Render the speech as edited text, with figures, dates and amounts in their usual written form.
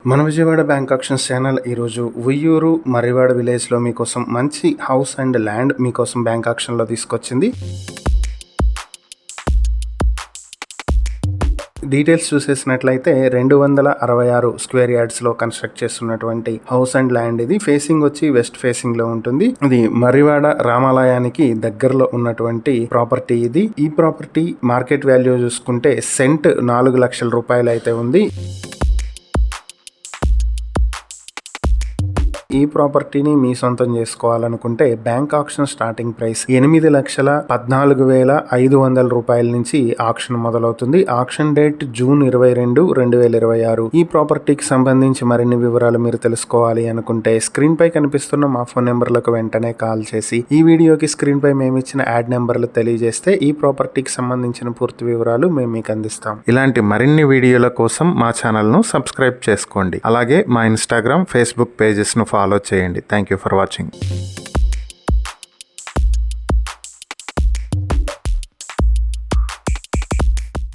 మన Vijayawada bank actions channel ఈరోజు ఉయ్యూరు మర్రివాడ విలేజ్లో మీకోసం మంచి హౌస్ అండ్ ల్యాండ్ మీకోసం బ్యాంక్ ఆక్షన్లో తీసుకొచ్చింది. డీటెయిల్స్ చూసేసినట్లయితే 266 స్క్వేర్ యార్డ్స్లో కన్స్ట్రక్ట్ చేస్తున్నటువంటి హౌస్ అండ్ ల్యాండ్. ఇది ఫేసింగ్ వచ్చి వెస్ట్ ఫేసింగ్ లో ఉంటుంది. ఇది మర్రివాడ రామాలయానికి దగ్గరలో ఉన్నటువంటి ప్రాపర్టీ. ఇది ఈ ప్రాపర్టీ మార్కెట్ వాల్యూ చూసుకుంటే సెంట్ 4 లక్షల రూపాయలు అయితే ఉంది. ఈ ప్రాపర్టీని మీ సొంతం చేసుకోవాలనుకుంటే బ్యాంక్ ఆక్షన్ స్టార్టింగ్ ప్రైస్ 8,14,500 రూపాయల నుంచి ఆక్షన్ మొదలవుతుంది. Auction date June 22, 2026. ఈ ప్రాపర్టీకి సంబంధించి మరిన్ని వివరాలు మీరు తెలుసుకోవాలి అనుకుంటే స్క్రీన్ పై కనిపిస్తున్న మా ఫోన్ నెంబర్లకు వెంటనే కాల్ చేసి ఈ వీడియోకి స్క్రీన్ పై మేము ఇచ్చిన యాడ్ నెంబర్లు తెలియజేస్తే ఈ ప్రాపర్టీకి సంబంధించిన పూర్తి వివరాలు మేము మీకు అందిస్తాం. ఇలాంటి మరిన్ని వీడియోల కోసం మా ఛానల్ ను సబ్స్క్రైబ్ చేసుకోండి. అలాగే మా ఇన్స్టాగ్రామ్, ఫేస్బుక్ పేజెస్ ను ఫాలో చేయండి. Thank you for watching.